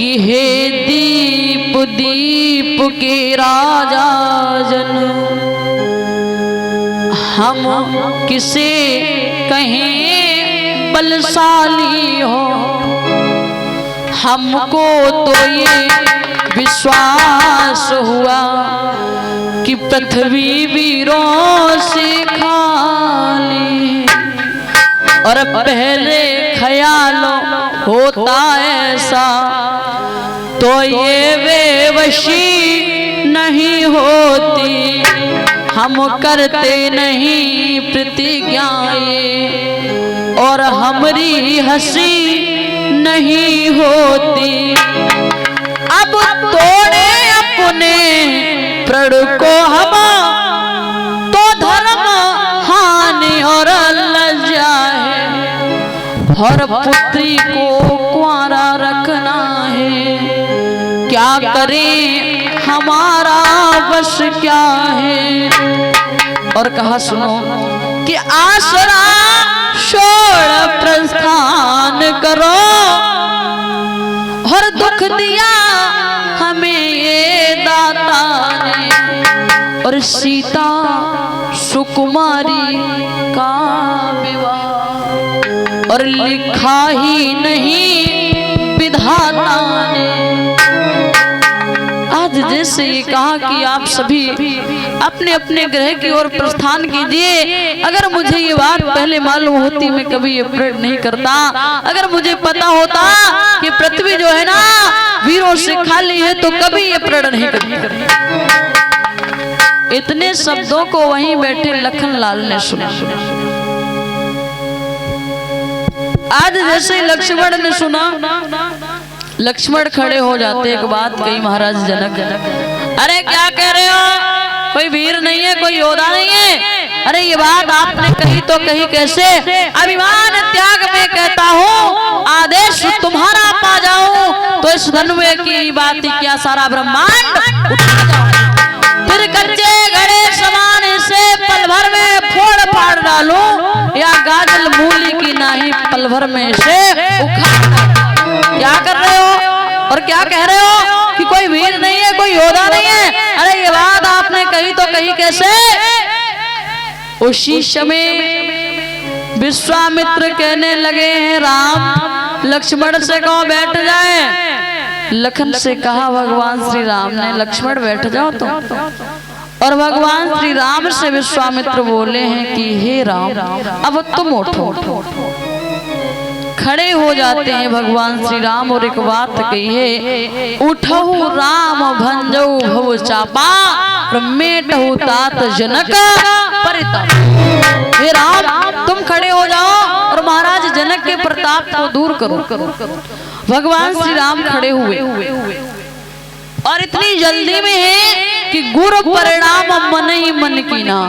कि हे दीप दीप के राजा जन, हम किसे कहें बलशाली हो, हमको तो ये विश्वास हुआ कि पृथ्वी वीरों से खाली, और पहले ख्यालों होता ऐसा तो ये बेवशी नहीं होती, हम करते नहीं प्रतिज्ञाएं और हमारी हंसी नहीं होती। अब तोड़े अपने प्रण को हम तो धर्म हानि और लज्जा है, हर पुत्री को कुंवारा रखना है, क्या करें हमारा बस क्या है। और कहा सुनो कि आसरा छोड़ प्रस्थान करो, और दुख दिया हमें ये दाता ने, और सीता सुकुमारी का विवाह और लिखा ही नहीं विधाता ने। आज जैसे ये कहा कि आप सभी अपने अपने ग्रह की ओर प्रस्थान कीजिए, अगर मुझे ये बात पहले मालूम होती मैं कभी ये प्रण नहीं करता। अगर मुझे पता होता कि पृथ्वी जो है ना वीरों से खाली है तो कभी ये प्रण नहीं करता। इतने शब्दों को वहीं बैठे लखनलाल ने सुना। आज जैसे लक्ष्मण ने सुना, लक्ष्मण खड़े हो जाते। एक बात कही महाराज जनक, अरे क्या कह रहे हो, कोई वीर नहीं है, कोई योद्धा नहीं है। अरे ये बात आपने कही तो कही कैसे, अभिमान त्याग में कहता हूँ, आदेश तुम्हारा पा जाऊं तो इस धनुष की बात क्या सारा ब्रह्मांड उठा जाऊं, फिर कच्चे घड़े समान इसे पल भर में फोड़ फाड़ डालूं, या गाजल मूली की नाही पल भर में से उखाड़। क्या कर रहे हो और क्या कह रहे हो कि कोई वीर नहीं है, कोई योद्धा नहीं है। अरे ये बात आपने कही तो कही कैसे। उसी समय विश्वामित्र कहने लगे हैं, राम लक्ष्मण से कहो बैठ जाए। लखन से कहा भगवान श्री राम ने, लक्ष्मण बैठ जाओ तो। और भगवान श्री राम से विश्वामित्र बोले हैं कि हे राम अब तुम उठो। खड़े हो जाते हैं भगवान श्री राम और एक बात कही है, उठहु राम भंजऊ भव चापा, मेटहु तात जनक परिताप। हे राम तुम खड़े हो जाओ और महाराज जनक के प्रताप को दूर करो। भगवान श्री राम खड़े हुए और इतनी जल्दी में है कि गुरु परिणाम मन ही मन की ना,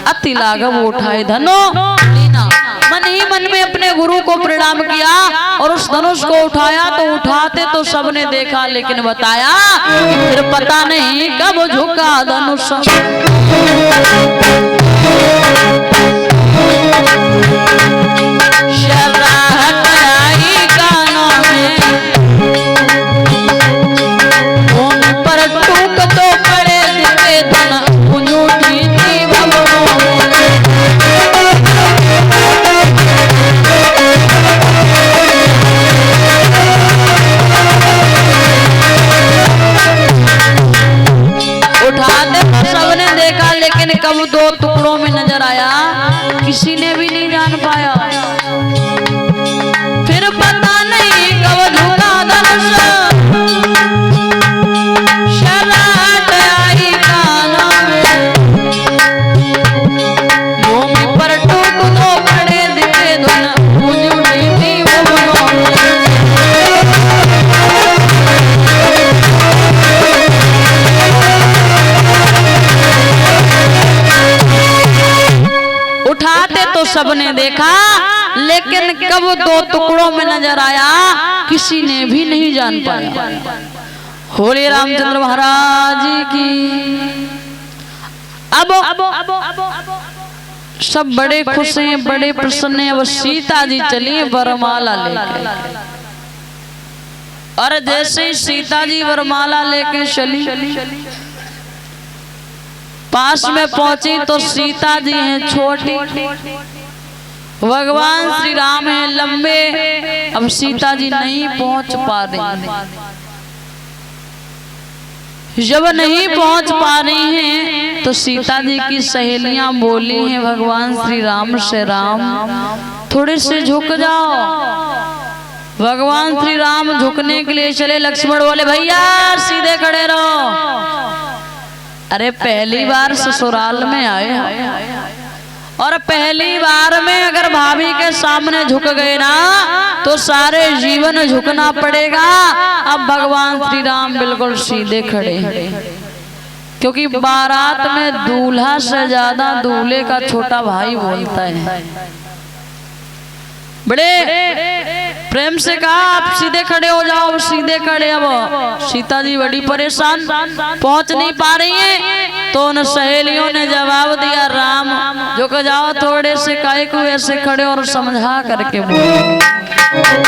अति लाघव उठाए धनो लीना। मन ही मन में अपने गुरु को प्रणाम किया और उस धनुष को उठाया तो उठाते तो सबने देखा, लेकिन बताया फिर पता नहीं कब झुका धनुष। शर्राहट आई कानों में, उन पर टूक तो पड़े दिखे धन उठी थी भवनों में। उठाते सबने देखा, लेकिन कब दो टुकड़ों में नजर आया किसी ने भी नहीं जान पाया। फिर पता नहीं कब झुका धनुष, शर्राहट आई कानों में, भूमि पर टूक दो पड़े दिखे धुन उठी थी भवनों में। उठाते तो सबने देखा, लेकिन कब दो टुकड़ों में नजर आया किसी ने भी नहीं जान पाया। होली रामचंद्र महाराज की। अब सब बड़े खुश हैं, बड़े प्रसन्न हैं। अब सीता जी चली वरमाला लेकर और जैसे ही सीता जी वरमाला लेके चली, पास में पहुंची तो सीता जी हैं छोटी, भगवान श्री राम हैं लंबे। अब सीता जी नहीं पहुंच पा रही। जब नहीं पहुंच पा रही हैं तो सीता जी की सहेलियां बोली हैं भगवान श्री राम से, राम थोड़े से झुक जाओ। भगवान श्री राम झुकने के लिए चले, लक्ष्मण बोले भैया सीधे खड़े रहो। अरे पहली बार ससुराल में आए और पहली बार में अगर भाभी के सामने झुक गए ना तो सारे जीवन झुकना पड़ेगा। अब भगवान श्री राम बिल्कुल सीधे खड़े, क्योंकि बारात में दूल्हा से ज्यादा दूल्हे का छोटा भाई बोलता है। बड़े प्रेम से कहा आप सीधे खड़े हो जाओ, सीधे खड़े। अब सीता जी बड़ी परेशान, पहुंच नहीं पा रही हैं। तो उन सहेलियों ने जवाब दिया, राम झुक जाओ थोड़े से, काहे को ऐसे खड़े, और समझा करके बोले।